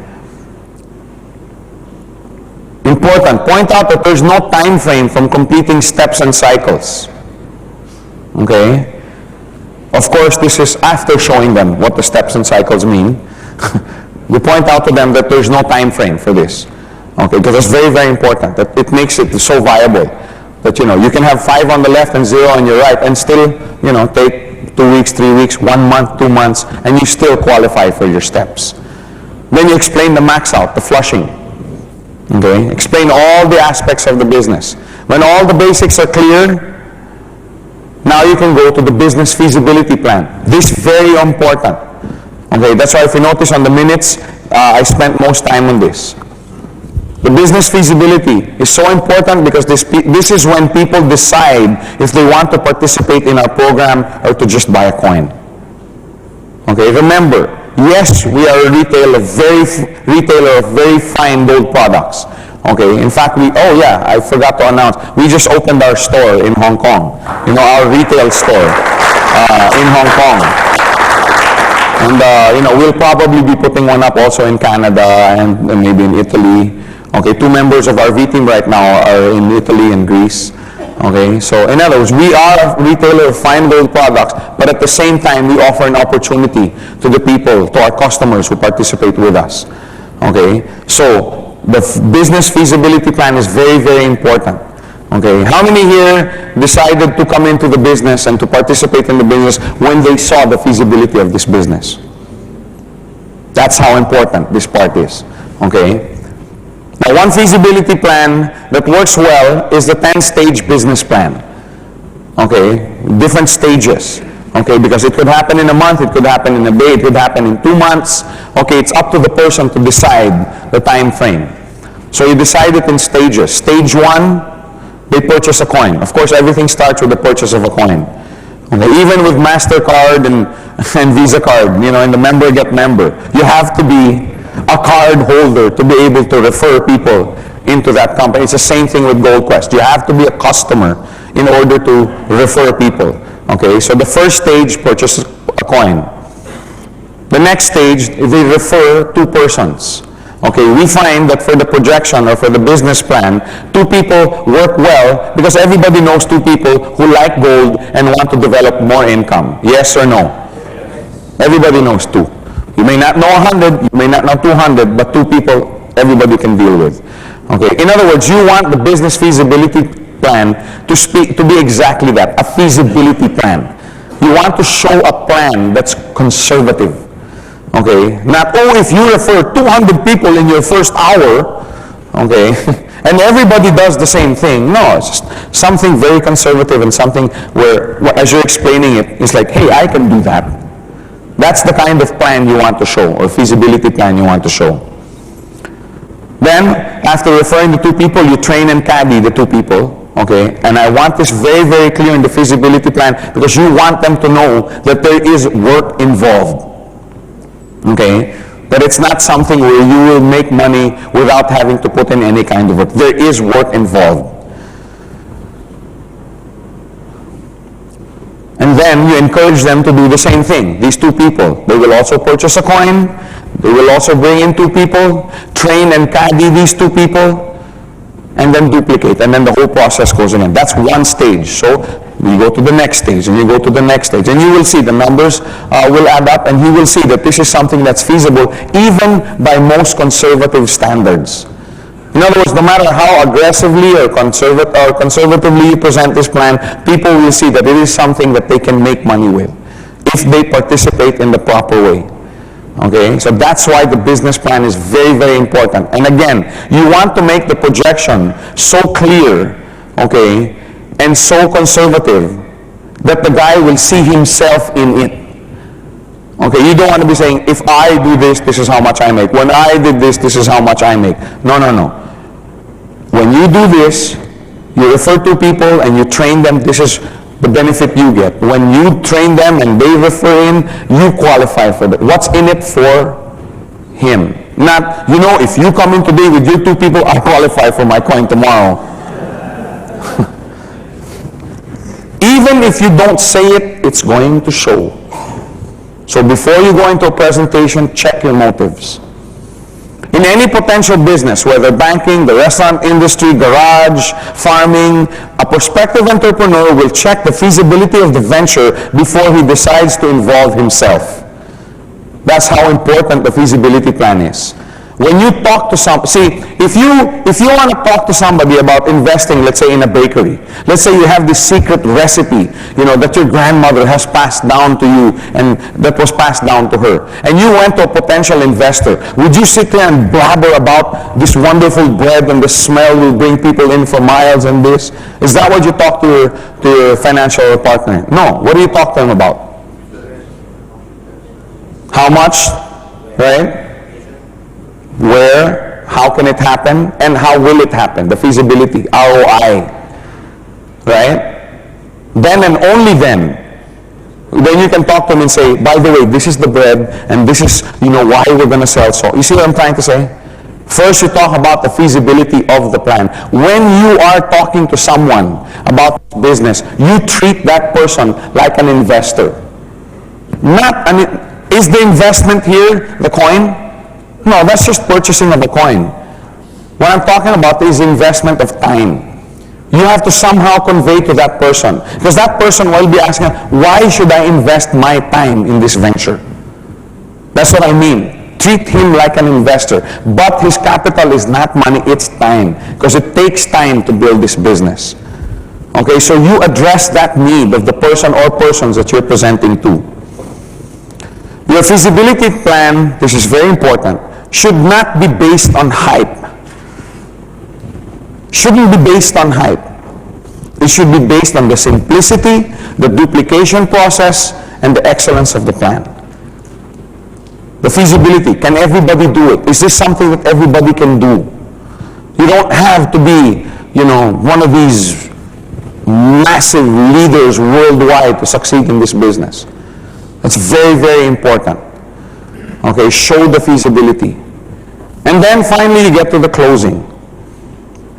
Speaker 1: Important. Point out that there's no time frame from completing steps and cycles. Okay? Of course, this is after showing them what the steps and cycles mean. You point out to them that there's no time frame for this. Okay, because it's very, very important. That it makes it so viable that, you can have 5 on the left and 0 on your right and still, take 2 weeks, 3 weeks, 1 month, 2 months, and you still qualify for your steps. Then you explain the max out, the flushing. Okay, explain all the aspects of the business. When all the basics are clear, now you can go to the business feasibility plan. This is very important. Okay, that's why if you notice on the minutes, I spent most time on this. The business feasibility is so important because this is when people decide if they want to participate in our program or to just buy a coin. Okay, remember, yes, we are a retailer of very fine gold products. Okay, in fact, I forgot to announce, we just opened our store in Hong Kong. Our retail store in Hong Kong. And, we'll probably be putting one up also in Canada and maybe in Italy. Okay, 2 members of our V team right now are in Italy and Greece. Okay, so in other words, we are a retailer of fine gold products, but at the same time, we offer an opportunity to the people, to our customers who participate with us. Okay, so the business feasibility plan is very, very important. Okay, how many here decided to come into the business and to participate in the business when they saw the feasibility of this business? That's how important this part is. Okay. Now, one feasibility plan that works well is the 10-stage business plan. Okay, different stages. Okay, because it could happen in a month, it could happen in a day, it could happen in 2 months. Okay, it's up to the person to decide the time frame. So you decide it in stages. Stage 1, they purchase a coin. Of course, everything starts with the purchase of a coin. Okay, even with MasterCard and Visa card, in the member get member, you have to be a card holder to be able to refer people into that company. It's the same thing with GoldQuest. You have to be a customer in order to refer people. Okay, so the first stage, purchase a coin. The next stage, they refer 2 persons. Okay, we find that for the projection or for the business plan, 2 people work well because everybody knows 2 people who like gold and want to develop more income. Yes or no? Everybody knows 2. You may not know 100, you may not know 200, but 2 people everybody can deal with. Okay. In other words, you want the business feasibility plan to be exactly that, a feasibility plan. You want to show a plan that's conservative. Okay. Not, if you refer 200 people in your first hour, okay, and everybody does the same thing. No, it's just something very conservative and something where, as you're explaining it, it's like, hey, I can do that. That's the kind of plan you want to show, or feasibility plan you want to show. Then, after referring the 2 people, you train and caddy the 2 people, okay? And I want this very, very clear in the feasibility plan because you want them to know that there is work involved, okay? That it's not something where you will make money without having to put in any kind of work. There is work involved. And then you encourage them to do the same thing. These 2 people, they will also purchase a coin. They will also bring in 2 people, train and caddy these 2 people, and then duplicate. And then the whole process goes again. That's one stage. So you go to the next stage, and you go to the next stage. And you will see the numbers will add up, and you will see that this is something that's feasible even by most conservative standards. In other words, no matter how aggressively or conservatively you present this plan, people will see that it is something that they can make money with if they participate in the proper way. Okay, so that's why the business plan is very, very important. And again, you want to make the projection so clear, okay, and so conservative that the guy will see himself in it. Okay, you don't want to be saying, if I do this, this is how much I make. When I did this, this is how much I make. No, no, no. When you do this, you refer to people and you train them, this is the benefit you get. When you train them and they refer in, you qualify for that. What's in it for him? Not, if you come in today with your 2 people, I qualify for my coin tomorrow. Even if you don't say it, it's going to show. So before you go into a presentation, check your motives. In any potential business, whether banking, the restaurant industry, garage, farming, a prospective entrepreneur will check the feasibility of the venture before he decides to involve himself. That's how important the feasibility plan is. When you talk to if you want to talk to somebody about investing, let's say in a bakery, let's say you have this secret recipe, that your grandmother has passed down to you and that was passed down to her, and you went to a potential investor, would you sit there and blabber about this wonderful bread and the smell will bring people in for miles and this? Is that what you talk to your financial partner? No. What do you talk to them about? How much, right? Where, how can it happen, and how will it happen, the feasibility, ROI, right? Then and only then you can talk to them and say, by the way, this is the bread, and this is, why we're going to sell so. You see what I'm trying to say? First, you talk about the feasibility of the plan. When you are talking to someone about business, you treat that person like an investor. Is the investment here the coin? No, that's just purchasing of a coin. What I'm talking about is investment of time. You have to somehow convey to that person, because that person will be asking, why should I invest my time in this venture? That's what I mean. Treat him like an investor, but his capital is not money, it's time, because it takes time to build this business. Okay, so you address that need of the person or persons that you're presenting to. Your feasibility plan, this is very important, should not be based on hype. Shouldn't be based on hype. It should be based on the simplicity, the duplication process, and the excellence of the plan. The feasibility, can everybody do it? Is this something that everybody can do? You don't have to be, one of these massive leaders worldwide to succeed in this business. That's very, very important. Okay, show the feasibility. And then finally you get to the closing.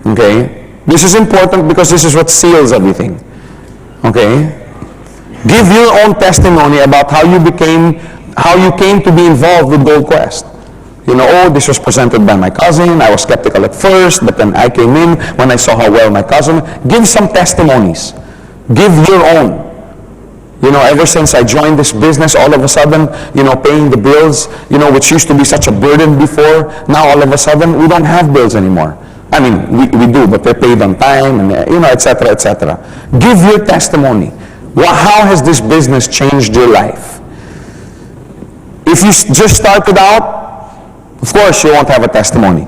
Speaker 1: Okay, this is important because this is what seals everything. Okay, give your own testimony about how you came to be involved with Gold Quest. This was presented by my cousin. I was skeptical at first, but then I came in when I saw how well my cousin. Give some testimonies. Give your own. Ever since I joined this business, all of a sudden, paying the bills, which used to be such a burden before, now all of a sudden we don't have bills anymore. I mean, we do, but they're paid on time, and et cetera, et cetera. Give your testimony. How has this business changed your life? If you just started out, of course you won't have a testimony.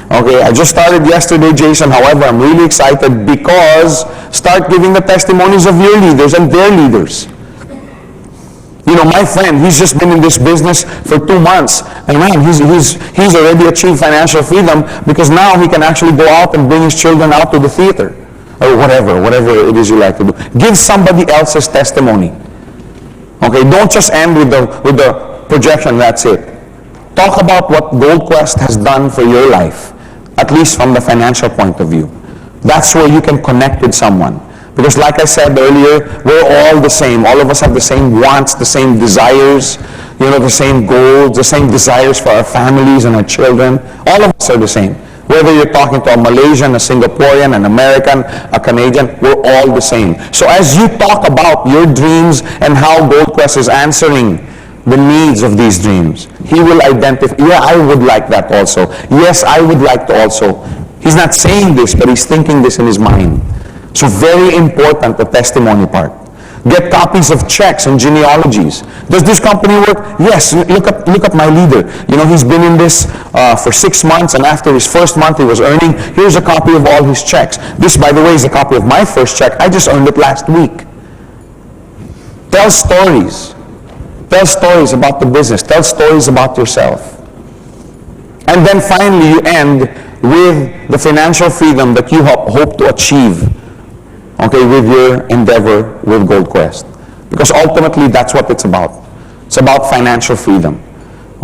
Speaker 1: Okay, I just started yesterday, Jason. However, I'm really excited because start giving the testimonies of your leaders and their leaders. My friend, he's just been in this business for 2 months, and man, he's already achieved financial freedom because now he can actually go out and bring his children out to the theater, or whatever it is you like to do. Give somebody else's testimony. Okay, don't just end with the projection. That's it. Talk about what Gold Quest has done for your life, at least from the financial point of view. That's where you can connect with someone. Because like I said earlier, we're all the same. All of us have the same wants, the same desires, the same goals, the same desires for our families and our children. All of us are the same. Whether you're talking to a Malaysian, a Singaporean, an American, a Canadian, we're all the same. So as you talk about your dreams and how Gold Quest is answering the needs of these dreams, he will identify, yeah, I would like that also. Yes, I would like to also. He's not saying this, but he's thinking this in his mind. So very important, the testimony part. Get copies of checks and genealogies. Does this company work? Yes, look at my leader. He's been in this for 6 months, and after his first month he was earning. Here's a copy of all his checks. This, by the way, is a copy of my first check. I just earned it last week. Tell stories. Tell stories about the business. Tell stories about yourself. And then finally you end with the financial freedom that you hope to achieve, okay, with your endeavor with Gold Quest. Because ultimately that's what it's about. It's about financial freedom.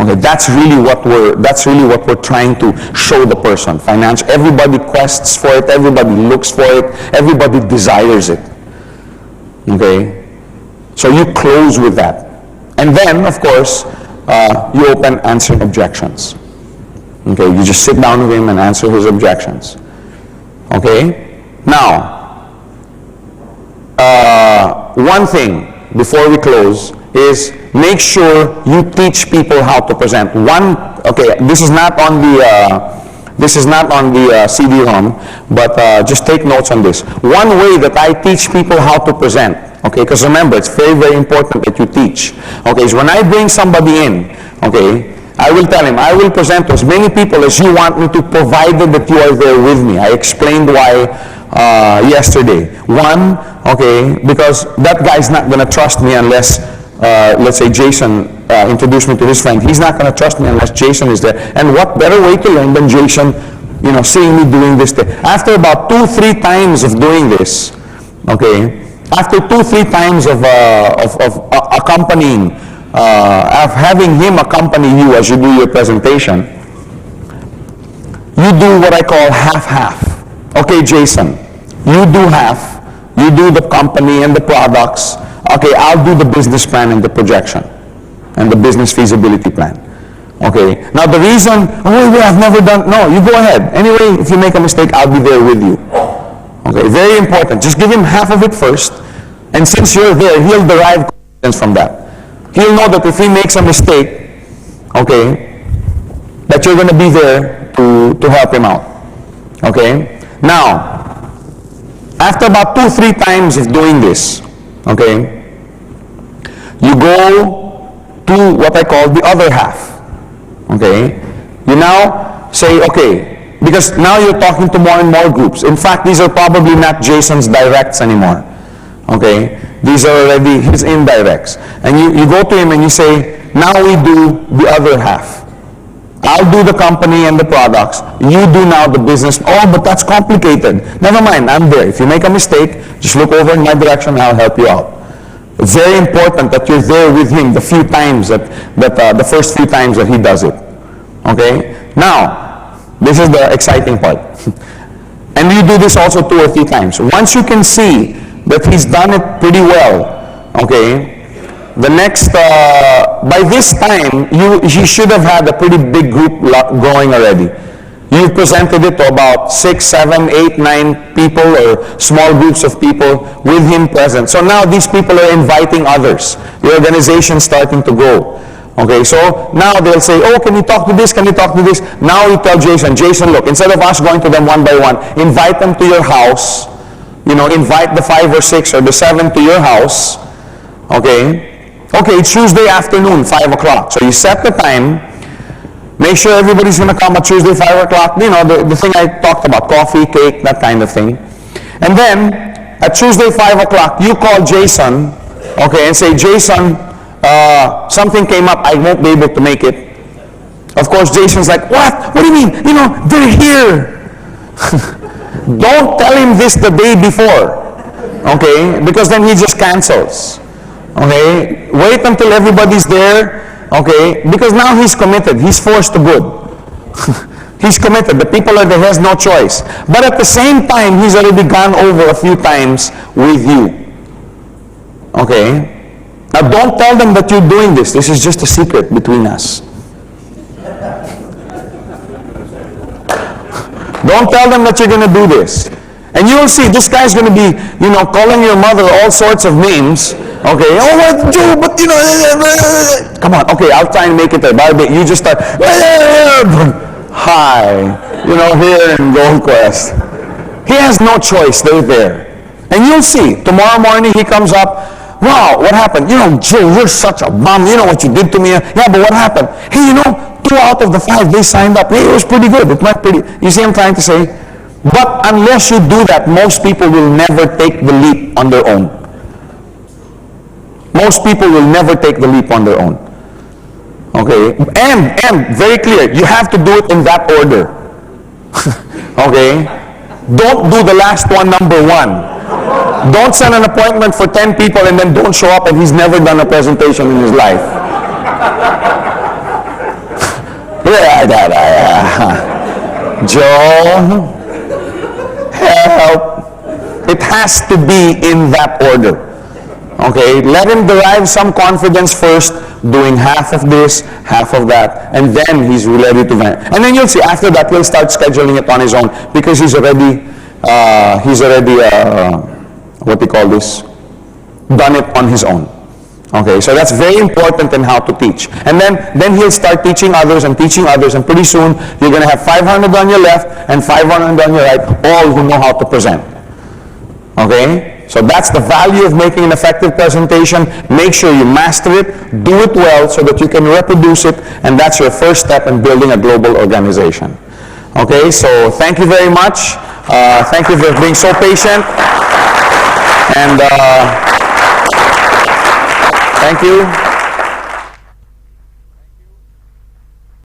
Speaker 1: Okay, that's really what we're trying to show the person. Everybody quests for it, everybody looks for it, everybody desires it. Okay? So you close with that. And then, of course, you open answering objections. Okay, you just sit down with him and answer his objections. Okay? Now, one thing before we close is make sure you teach people how to present. This is not on the CD-ROM, but just take notes on this. One way that I teach people how to present, okay, because remember, it's very, very important that you teach. Okay, is when I bring somebody in, okay, I will tell him, I will present to as many people as you want me to, provided that you are there with me. I explained why yesterday. One, okay, because that guy's not going to trust me unless let's say Jason introduced me to his friend, he's not going to trust me unless Jason is there. And what better way to learn than Jason, seeing me doing this thing. After about 2-3 times of doing this, okay, after 2-3 times of accompanying, of having him accompany you as you do your presentation, you do what I call half-half. Okay, Jason, you do half. You do the company and the products. Okay, I'll do the business plan and the projection and the business feasibility plan. Okay, now the reason, I've never done, no, you go ahead. Anyway, if you make a mistake, I'll be there with you. Okay, very important. Just give him half of it first, and since you're there, he'll derive confidence from that. He'll know that if he makes a mistake, okay, that you're going to be there to help him out. Okay, now, after about 2-3 times of doing this, okay, you go to what I call the other half. Okay, you now say, okay, because now you're talking to more and more groups. In fact, these are probably not Jason's directs anymore. Okay, these are already his indirects. And you go to him and you say, now we do the other half. I'll do the company and the products. You do now the business. Oh, but that's complicated. Never mind, I'm there. If you make a mistake, just look over in my direction and I'll help you out. It's very important that you're there with him the few times the first few times that he does it. Okay? Now, this is the exciting part. And you do this also 2 or 3 times. Once you can see that he's done it pretty well, okay, the next, by this time, he should have had a pretty big group going already. You've presented it to about 6, 7, 8, 9 people or small groups of people with him present. So now these people are inviting others. The organization's starting to grow. Okay, so now they'll say, oh, can you talk to this, can you talk to this? Now you tell Jason, look, instead of us going to them one by one, invite them to your house. Invite the 5 or 6 or the 7 to your house. Okay? Okay, it's Tuesday afternoon, 5 o'clock. So you set the time. Make sure everybody's going to come at Tuesday, 5 o'clock. The thing I talked about, coffee, cake, that kind of thing. And then, at Tuesday, 5 o'clock, you call Jason, okay, and say, Jason, something came up, I won't be able to make it. Of course, Jason's like, what? What do you mean? They're here. Don't tell him this the day before, okay, because then he just cancels. Okay, wait until everybody's there, okay, because now he's committed, he's forced to good. He's committed, the people are there, he has no choice. But at the same time, he's already gone over a few times with you. Okay, now don't tell them that you're doing this is just a secret between us. Don't tell them that you're going to do this. And you'll see, this guy's going to be, calling your mother all sorts of names. Okay, oh, what, Joe, but come on, okay, I'll try and make it there. By the way, you just start, hi, here in Gold Quest. He has no choice, they're there. And you'll see, tomorrow morning he comes up, wow, what happened? Joe, you're such a bum, you know what you did to me? Yeah, but what happened? Hey, 2 out of the 5, they signed up. Hey, it was pretty good, it went pretty, you see what I'm trying to say? But unless you do that, most people will never take the leap on their own. Most people will never take the leap on their own. Okay? And very clear, you have to do it in that order. Okay? Don't do the last one number 1. Don't send an appointment for 10 people and then don't show up and he's never done a presentation in his life. Joe, help. It has to be in that order. Okay, let him derive some confidence first, doing half of this, half of that, and then he's ready to vent. And then you'll see, after that, he'll start scheduling it on his own because he's already what they call this, done it on his own. Okay, so that's very important in how to teach. And then he'll start teaching others, and pretty soon you're going to have 500 on your left and 500 on your right, all who know how to present. Okay? So that's the value of making an effective presentation. Make sure you master it, do it well so that you can reproduce it, and that's your first step in building a global organization. Okay, so thank you very much. Thank you for being so patient. And Thank you.